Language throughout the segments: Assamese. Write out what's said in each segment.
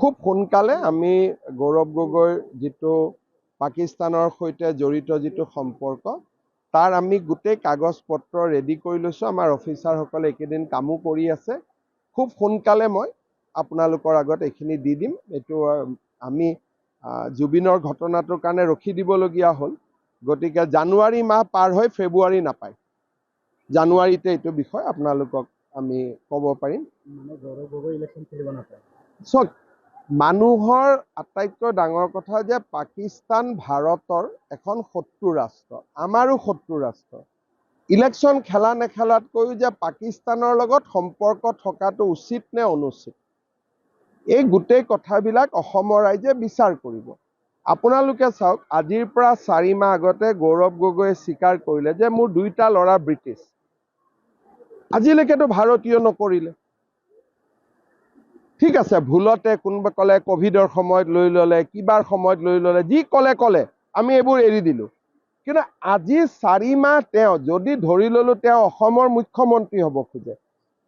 খুব সোনকালে আমি গৌৰৱ গগৈৰ যিটো পাকিস্তানৰ সৈতে জড়িত যিটো সম্পৰ্ক তাৰ আমি গোটেই কাগজ পত্ৰ ৰেডি কৰি লৈছোঁ। আমাৰ অফিচাৰসকলে এইকেইদিন কামো কৰি আছে। খুব সোনকালে মই আপোনালোকৰ আগত এইখিনি দি দিম। এইটো আমি জুবিনৰ ঘটনাটোৰ কাৰণে ৰখি দিবলগীয়া হ'ল। গতিকে জানুৱাৰী মাহ পাৰ হৈ ফেব্ৰুৱাৰী নাপায়, জানুৱাৰীতে এইটো বিষয় আপোনালোকক আমি ক'ব পাৰিম। চক মানুহৰ আটাইতকৈ ডাঙৰ কথা যে পাকিস্তান ভাৰতৰ এখন শত্ৰু ৰাষ্ট্ৰ, আমাৰো শত্ৰু ৰাষ্ট্ৰ। ইলেকশ্যন খেলা নেখেলাতকৈও যে পাকিস্তানৰ লগত সম্পৰ্ক থকাটো উচিত নে অনুচিত, এই গোটেই কথাবিলাক অসমৰ ৰাইজে বিচাৰ কৰিব। আপোনালোকে চাওক, আজিৰ পৰা 4 মাহ আগতে গৌৰৱ গগৈয়ে স্বীকাৰ কৰিলে যে মোৰ 2টা ল'ৰা ব্ৰিটিছ। আজিলৈকেতো ভাৰতীয় নকৰিলে। ঠিক আছে, ভুলতে কোনোবা ক'লে কোভিডৰ সময়ত লৈ ল'লে, কিবাৰ সময়ত লৈ ল'লে, যি ক'লে আমি এইবোৰ এৰি দিলোঁ। কিন্তু আজি 4 মাহ তেওঁ যদি ধৰি ল'লোঁ তেওঁ অসমৰ মুখ্যমন্ত্ৰী হ'ব খোজে,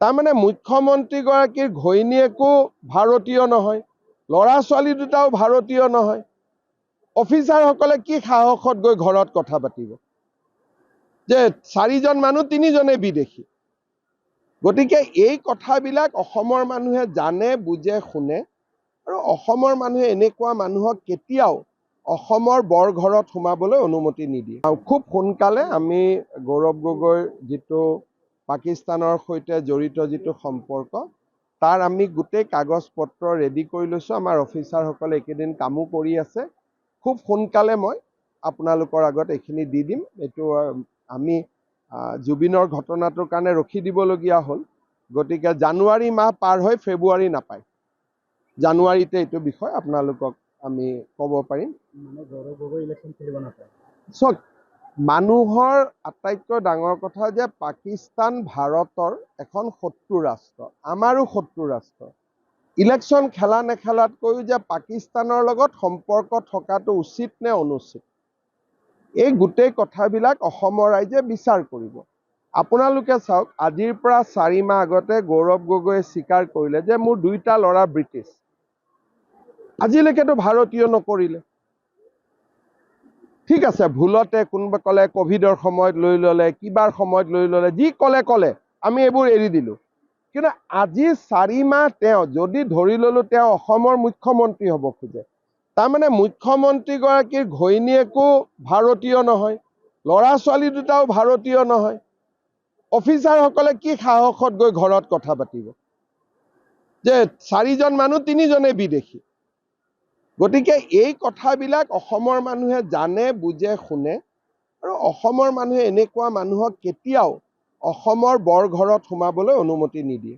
তাৰমানে মুখ্যমন্ত্ৰীগৰাকীৰ ঘৈণীয়েকো ভাৰতীয় নহয়, ল'ৰা ছোৱালী দুটাও ভাৰতীয় নহয়। অফিচাৰসকলে কি সাহসত গৈ ঘৰত কথা পাতিব যে 4জন মানুহ 3জনে বিদেশী? গতিকে এই কথাবিলাক অসমৰ মানুহে জানে, বুজে, শুনে, আৰু অসমৰ মানুহে এনেকুৱা মানুহক কেতিয়াও অসমৰ বৰঘৰত সোমাবলৈ অনুমতি নিদিয়ে। খুব সোনকালে আমি গৌৰৱ গগৈৰ যিটো পাকিস্তানৰ সৈতে জড়িত যিটো সম্পৰ্ক তাৰ আমি গোটেই কাগজ পত্ৰ ৰেডি কৰি লৈছোঁ। আমাৰ অফিচাৰসকলে এইকেইদিন কামো কৰি আছে। খুব সোনকালে মই আপোনালোকৰ আগত এইখিনি দি দিম। এইটো আমি জুবিনৰ ঘটনাটোৰ কাৰণে ৰখি দিবলগীয়া হ'ল। গতিকে জানুৱাৰী মাহ পাৰ হৈ ফেব্ৰুৱাৰী নাপায়, জানুৱাৰীতে এইটো বিষয় আপোনালোকক আমি ক'ব পাৰিম। চক মানুহৰ আটাইতকৈ ডাঙৰ কথা যে পাকিস্তান ভাৰতৰ এখন শত্ৰু ৰাষ্ট্ৰ, আমাৰো শত্ৰু ৰাষ্ট্ৰ। ইলেকশ্যন খেলা নেখেলাতকৈও যে পাকিস্তানৰ লগত সম্পৰ্ক থকাটো উচিত নে অনুচিত, এই গোটেই কথাবিলাক অসমৰ ৰাইজে বিচাৰ কৰিব। আপোনালোকে চাওক, আজিৰ পৰা 4 মাহ আগতে গৌৰৱ গগৈয়ে স্বীকাৰ কৰিলে যে মোৰ 2টা ল'ৰা ব্ৰিটিছ। আজিলৈকেতো ভাৰতীয় নকৰিলে। ঠিক আছে, ভুলতে কোনোবা ক'লে কোভিডৰ সময়ত লৈ ল'লে, কিবাৰ সময়ত লৈ ল'লে, যি ক'লে আমি এইবোৰ এৰি দিলোঁ। কিন্তু আজি 4 মাহ তেওঁ যদি ধৰি ল'লোঁ তেওঁ অসমৰ মুখ্যমন্ত্ৰী হ'ব খোজে, তাৰমানে মুখ্যমন্ত্ৰীগৰাকীৰ ঘৈণীয়েকো ভাৰতীয় নহয়, ল'ৰা ছোৱালী দুটাও ভাৰতীয় নহয়। অফিচাৰসকলে কি সাহসত গৈ ঘৰত কথা পাতিব যে 4জন মানুহ 3জনে বিদেশী? গতিকে এই কথাবিলাক অসমৰ মানুহে জানে, বুজে, শুনে, আৰু অসমৰ মানুহে এনেকুৱা মানুহক কেতিয়াও অসমৰ বৰঘৰত সোমাবলৈ অনুমতি নিদিয়ে।